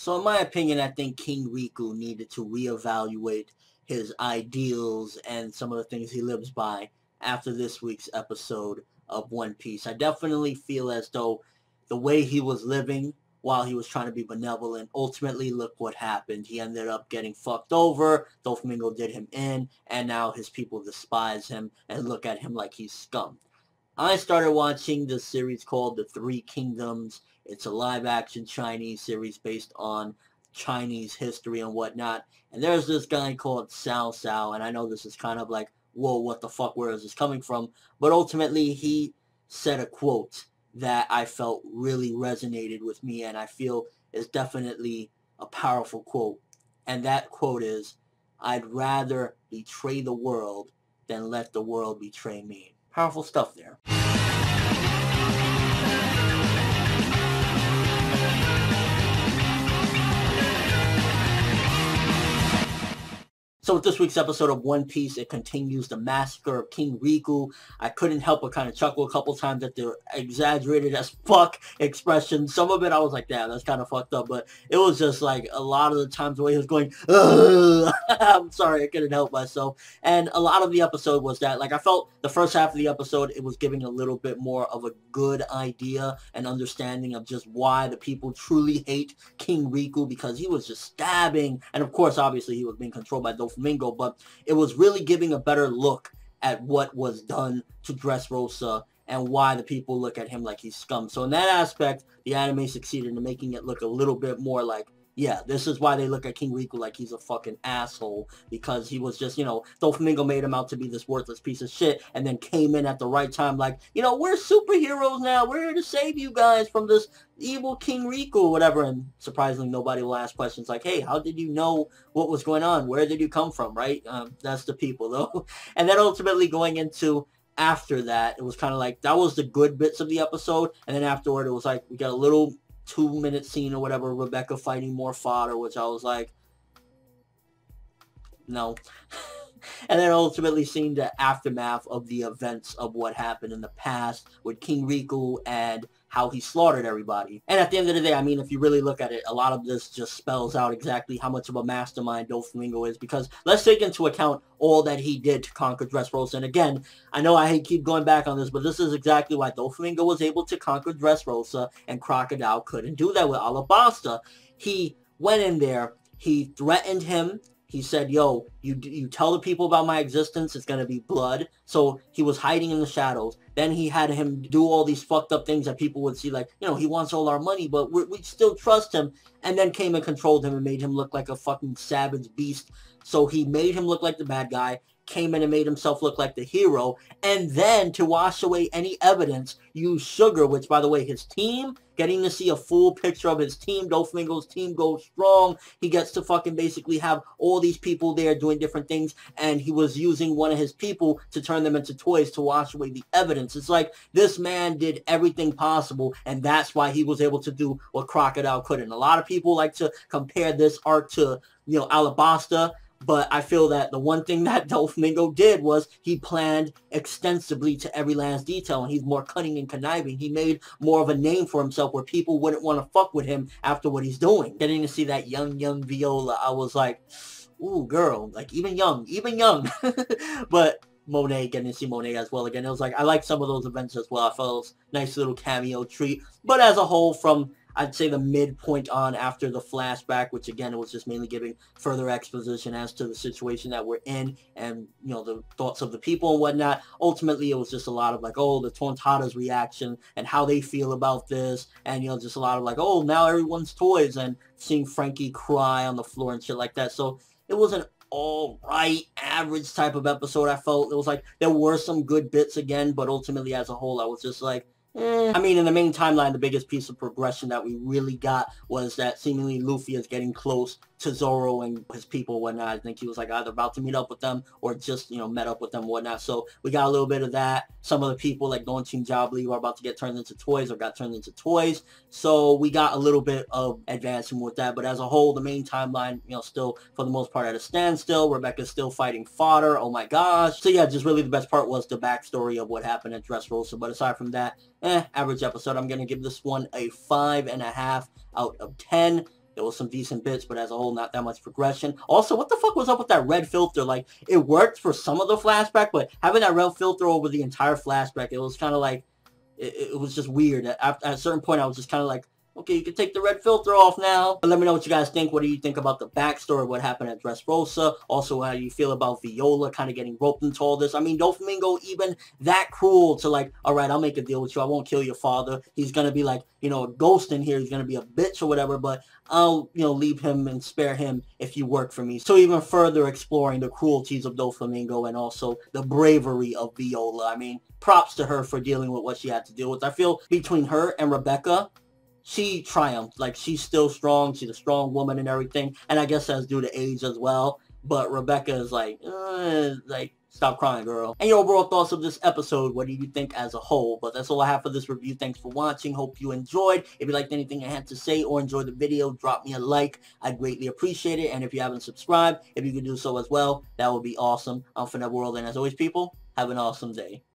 So in my opinion, I think King Riku needed to reevaluate his ideals and some of the things he lives by after this week's episode of One Piece. I definitely feel as though the way he was living while he was trying to be benevolent, ultimately look what happened. He ended up getting fucked over, Doflamingo did him in, and now his people despise him and look at him like he's scum. I started watching this series called The Three Kingdoms. It's a live-action Chinese series based on Chinese history and whatnot. And there's this guy called Cao Cao, and I know this is kind of like, whoa, what the fuck, where is this coming from? But ultimately, he said a quote that I felt really resonated with me, and I feel is definitely a powerful quote. And that quote is, "I'd rather betray the world than let the world betray me." Powerful stuff there. So with this week's episode of One Piece, it continues the massacre of King Riku. I couldn't help but kind of chuckle a couple times at the exaggerated as fuck expression. Some of it I was like, damn, that's kind of fucked up. But it was just like a lot of the times the way he was going, I'm sorry, I couldn't help myself. And a lot of the episode was that, like, I felt the first half of the episode, it was giving a little bit more of a good idea and understanding of just why the people truly hate King Riku, because he was just stabbing. And of course, obviously, he was being controlled by Doflamingo, but it was really giving a better look at what was done to Dressrosa and why the people look at him like he's scum. So in that aspect, the anime succeeded in making it look a little bit more like, yeah, this is why they look at King Riku like he's a fucking asshole, because he was just, Doflamingo made him out to be this worthless piece of shit, and then came in at the right time like, we're superheroes now, we're here to save you guys from this evil King Riku or whatever. And surprisingly, nobody will ask questions like, hey, how did you know what was going on? Where did you come from, right? That's the people, though. And then ultimately going into after that, it was kind of like, that was the good bits of the episode, and then afterward, it was like, we got a little 2-minute scene or whatever, Rebecca fighting more fodder, which I was like, no. And then ultimately seeing the aftermath of the events of what happened in the past with King Riku and how he slaughtered everybody. And at the end of the day, I mean, if you really look at it, a lot of this just spells out exactly how much of a mastermind Doflamingo is, because let's take into account all that he did to conquer Dressrosa. And again, I know I keep going back on this, but this is exactly why Doflamingo was able to conquer Dressrosa and Crocodile couldn't do that with Alabasta. He went in there, he threatened him. He said, yo, you tell the people about my existence, it's going to be blood. So he was hiding in the shadows. Then he had him do all these fucked up things that people would see like, he wants all our money, but we still trust him. And then came and controlled him and made him look like a fucking savage beast. So he made him look like the bad guy, came in and made himself look like the hero. And then to wash away any evidence, used sugar, which, by the way, his team, getting to see a full picture of his team, Doflamingo's team goes strong. He gets to fucking basically have all these people there doing different things, and he was using one of his people to turn them into toys to wash away the evidence. It's like this man did everything possible, and that's why he was able to do what Crocodile couldn't. A lot of people like to compare this arc to, Alabasta, but I feel that the one thing that Doflamingo did was he planned extensively to every last detail, and he's more cunning and conniving. He made more of a name for himself where people wouldn't want to fuck with him after what he's doing. Getting to see that young Viola, I was like, ooh, girl, like even young. But Monet, getting to see Monet as well again, it was like, I like some of those events as well. I felt it was a nice little cameo treat. But as a whole, from I'd say the midpoint on after the flashback, which again, it was just mainly giving further exposition as to the situation that we're in and, the thoughts of the people and whatnot. Ultimately, it was just a lot of like, oh, the Tontata's reaction and how they feel about this. And, just a lot of like, oh, now everyone's toys, and seeing Frankie cry on the floor and shit like that. So it was an all right, average type of episode. I felt it was like there were some good bits again, but ultimately as a whole, I was just like, I mean, in the main timeline, the biggest piece of progression that we really got was that seemingly Luffy is getting close to Zoro and his people and whatnot. I think he was like either about to meet up with them or just, met up with them and whatnot. So we got a little bit of that. Some of the people like Don Chinjabli were about to get turned into toys or got turned into toys. So we got a little bit of advancement with that. But as a whole, the main timeline, still for the most part at a standstill. Rebecca's still fighting fodder. Oh my gosh. So yeah, just really the best part was the backstory of what happened at Dressrosa. But aside from that, average episode. I'm going to give this one a 5.5 out of 10. There was some decent bits, but as a whole, not that much progression. Also, what the fuck was up with that red filter? Like, it worked for some of the flashback, but having that red filter over the entire flashback, it was kind of like, it was just weird. At a certain point, I was just kind of like, okay, you can take the red filter off now. But let me know what you guys think. What do you think about the backstory, what happened at Dressrosa? Also, how you feel about Viola kind of getting roped into all this. I mean, Doflamingo even that cruel to like, all right, I'll make a deal with you. I won't kill your father. He's going to be like, you know, a ghost in here. He's going to be a bitch or whatever, but I'll, you know, leave him and spare him if you work for me. So even further exploring the cruelties of Doflamingo and also the bravery of Viola. I mean, props to her for dealing with what she had to deal with. I feel between her and Rebecca, she triumphed. Like, she's still strong. She's a strong woman and everything. And I guess that's due to age as well. But Rebecca is like, stop crying, girl. And your overall thoughts of this episode, what do you think as a whole? But that's all I have for this review. Thanks for watching. Hope you enjoyed. If you liked anything I had to say or enjoyed the video, drop me a like. I'd greatly appreciate it. And if you haven't subscribed, if you could do so as well, that would be awesome. I'm ForneverWorld, and as always, people, have an awesome day.